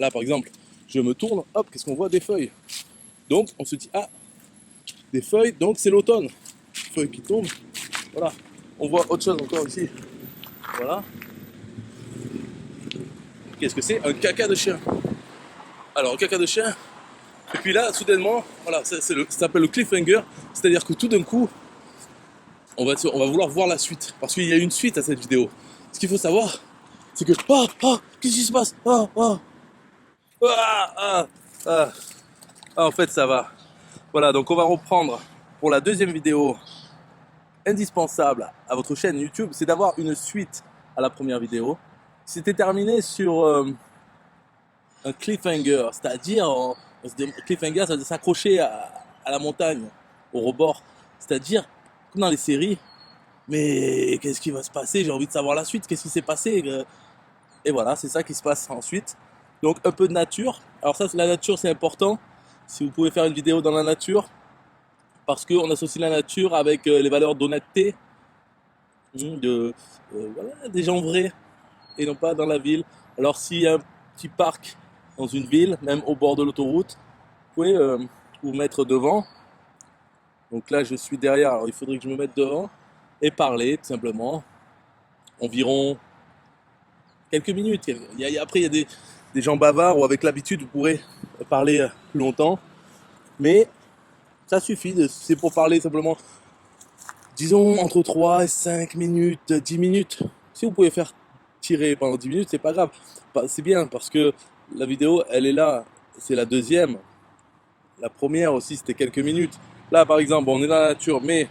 Là, par exemple, je me tourne, hop, qu'est-ce qu'on voit? Des feuilles. Donc, on se dit, ah, des feuilles, donc c'est l'automne. Feuilles qui tombent, voilà. On voit autre chose encore ici. Voilà. Qu'est-ce que c'est? Un caca de chien. Alors, un caca de chien. Et puis là, soudainement, voilà, ça s'appelle le cliffhanger. C'est-à-dire que tout d'un coup, on va vouloir voir la suite. Parce qu'il y a une suite à cette vidéo. Ce qu'il faut savoir, c'est que, qu'est-ce qui se passe? En fait, ça va. Voilà, donc on va reprendre pour la deuxième vidéo indispensable à votre chaîne YouTube, c'est d'avoir une suite à la première vidéo. C'était terminé sur un cliffhanger, c'est-à-dire, cliffhanger, ça veut dire s'accrocher à la montagne, au rebord. C'est-à-dire, comme dans les séries, mais qu'est-ce qui va se passer? J'ai envie de savoir la suite, qu'est-ce qui s'est passé? Et voilà, c'est ça qui se passe ensuite. Donc un peu de nature. Alors ça, la nature, c'est important. Si vous pouvez faire une vidéo dans la nature, parce qu'on associe la nature avec les valeurs d'honnêteté, voilà, des gens vrais, et non pas dans la ville. Alors s'il y a un petit parc dans une ville, même au bord de l'autoroute, vous pouvez vous mettre devant. Donc là, je suis derrière, alors il faudrait que je me mette devant et parler, tout simplement. Environ quelques minutes. Après, il y a des gens bavards où avec l'habitude, vous pourrez parler plus longtemps. Mais ça suffit, c'est pour parler simplement, disons, entre 3 et 5 minutes, 10 minutes. Si vous pouvez faire tirer pendant 10 minutes, c'est pas grave. C'est bien parce que la vidéo, elle est là, c'est la deuxième. La première aussi, c'était quelques minutes. Là, par exemple, on est dans la nature, mais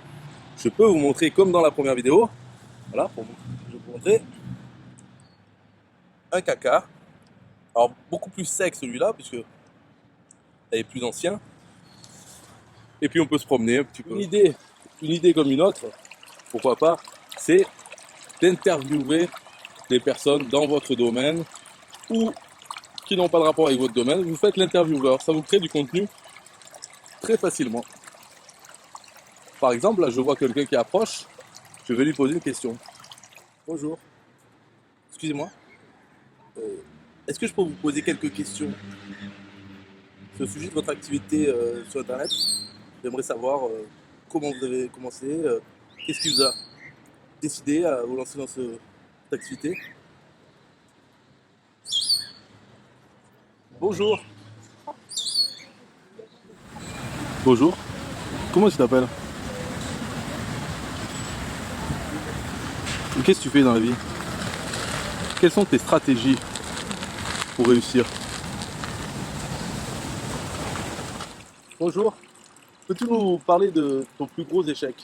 je peux vous montrer comme dans la première vidéo. Voilà, je vais vous montrer un caca. Alors, beaucoup plus sec celui-là, puisque elle est plus ancien. Et puis, on peut se promener un petit peu. Une idée comme une autre, pourquoi pas, c'est d'interviewer des personnes dans votre domaine ou qui n'ont pas de rapport avec votre domaine. Vous faites l'intervieweur, ça vous crée du contenu très facilement. Par exemple, là, je vois quelqu'un qui approche, je vais lui poser une question. Bonjour. Excusez-moi. Est-ce que je peux vous poser quelques questions sur le sujet de votre activité sur Internet? J'aimerais savoir comment vous avez commencé, qu'est-ce qui vous a décidé à vous lancer dans cette activité. Bonjour. Bonjour. Comment tu t'appelles? Qu'est-ce que tu fais dans la vie? Quelles sont tes stratégies pour réussir? Bonjour. Peux-tu nous parler de ton plus gros échec?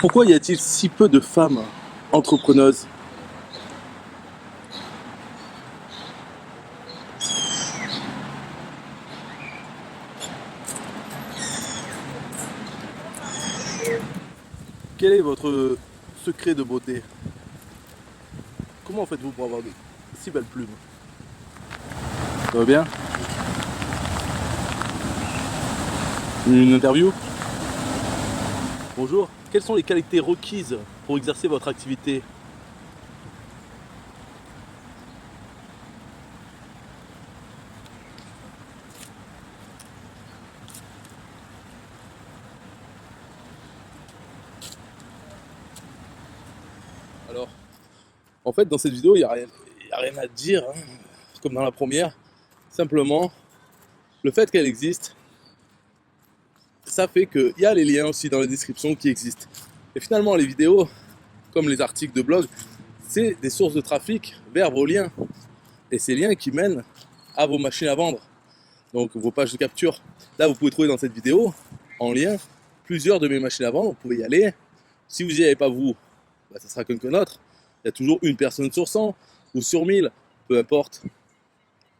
Pourquoi y a-t-il si peu de femmes entrepreneuses? Quel est votre secret de beauté? Comment faites-vous pour avoir de si belles plumes? Ça va bien? Une interview? Bonjour. Quelles sont les qualités requises pour exercer votre activité? Alors, en fait, dans cette vidéo, il n'y a rien à dire, hein, comme dans la première. Simplement, le fait qu'elle existe, ça fait qu'il y a les liens aussi dans la description qui existent. Et finalement, les vidéos, comme les articles de blog, c'est des sources de trafic vers vos liens. Et ces liens qui mènent à vos machines à vendre, donc vos pages de capture. Là, vous pouvez trouver dans cette vidéo, en lien, plusieurs de mes machines à vendre. Vous pouvez y aller. Si vous n'y allez pas vous, ça sera quelqu'un d'autre. Il y a toujours une personne sur 100 ou sur 1000, peu importe.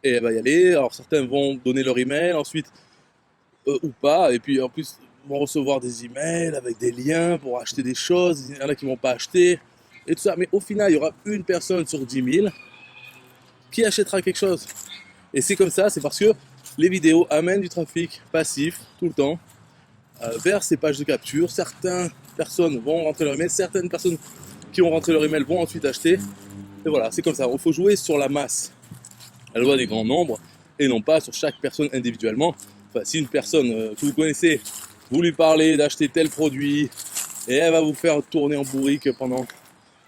Et elle va y aller. Alors certains vont donner leur email, ensuite ou pas. Et puis en plus, vont recevoir des emails avec des liens pour acheter des choses. Il y en a qui ne vont pas acheter et tout ça. Mais au final, il y aura une personne sur 10 000 qui achètera quelque chose. Et c'est comme ça, c'est parce que les vidéos amènent du trafic passif tout le temps vers ces pages de capture. Certaines personnes vont rentrer leur email, certaines personnes qui ont rentré leur email vont ensuite acheter. Et voilà, c'est comme ça. Il faut jouer sur la masse, la loi des grands nombres, et non pas sur chaque personne individuellement. Enfin, si une personne que vous connaissez, vous lui parlez d'acheter tel produit, et elle va vous faire tourner en bourrique pendant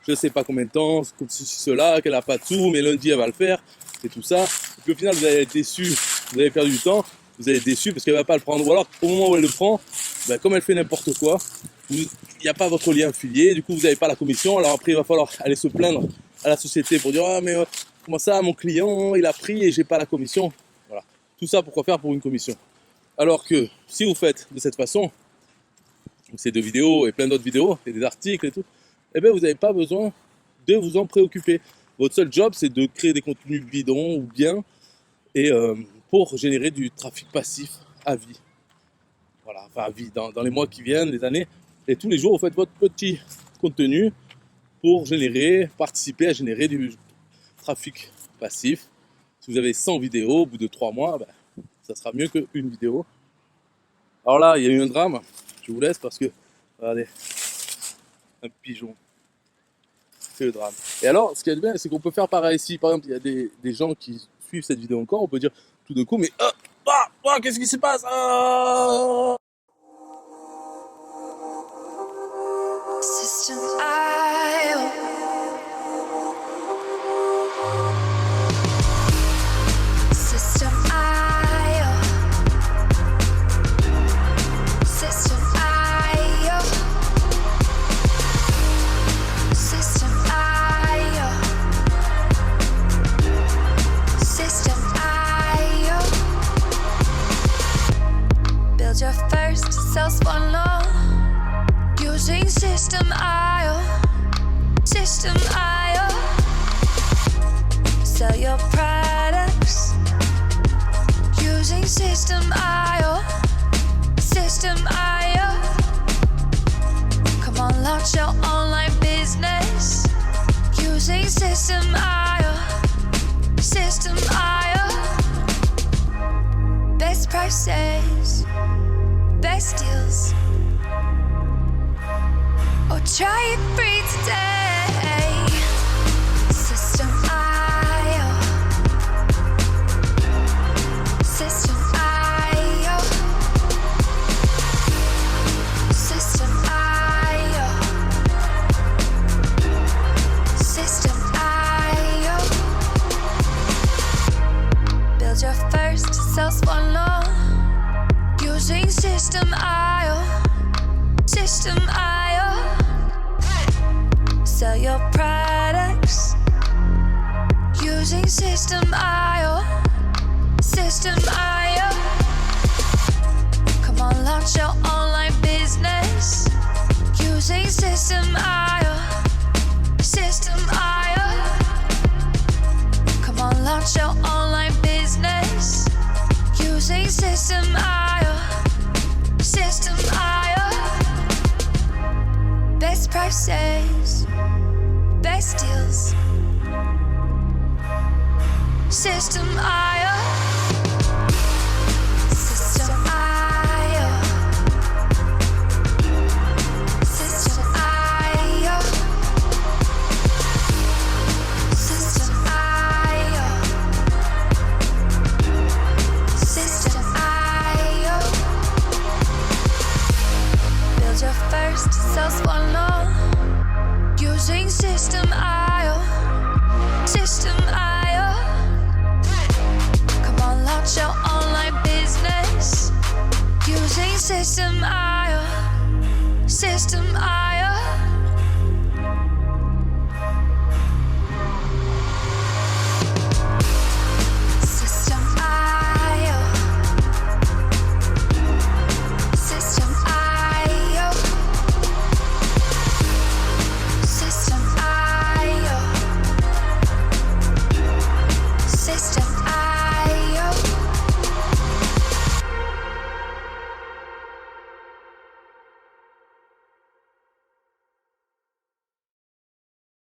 je ne sais pas combien de temps, comme ceci, cela, qu'elle n'a pas de sous, mais lundi elle va le faire, et tout ça. Et puis au final, vous allez être déçu, vous allez perdu du temps, vous allez être déçu parce qu'elle ne va pas le prendre. Ou alors, au moment où elle le prend, ben, comme elle fait n'importe quoi, il n'y a pas votre lien affilié, du coup vous n'avez pas la commission. Alors après, il va falloir aller se plaindre à la société pour dire « Ah, mais comment ça, mon client, il a pris et j'ai pas la commission ?» Voilà. Tout ça, pourquoi faire pour une commission? Alors que si vous faites de cette façon, ces 2 vidéos et plein d'autres vidéos, et des articles et tout, eh bien vous n'avez pas besoin de vous en préoccuper. Votre seul job, c'est de créer des contenus bidons ou bien, et pour générer du trafic passif à vie. Voilà, enfin à vie, dans les mois qui viennent, les années, et tous les jours, vous faites votre petit contenu pour participer à générer du trafic passif. Si vous avez 100 vidéos, au bout de 3 mois, ben, ça sera mieux qu'une vidéo. Alors là, il y a eu un drame, je vous laisse parce que, regardez, un pigeon. C'est le drame. Et alors, ce qui est bien, c'est qu'on peut faire pareil ici. Par exemple, il y a des gens qui suivent cette vidéo encore, on peut dire tout d'un coup, mais qu'est-ce qui se passe? System I.O. System I.O. System I.O. System I.O. System I.O. Build your first self-funnel using System I.O. System I.O. Sell your products using System I.O. System I.O. Come on, launch your online business using System I.O. System I.O. Best prices, best deals. Or try it free today. System I.O. System I.O. System I.O. System I.O. Build your first sales funnel using System I.O. System I.O. Sell your products using System I.O. System I.O. Come on, launch your online business using System I.O. System I.O. Come on, launch your online business using System I.O. System I.O. Best prices, best deals. System I.O.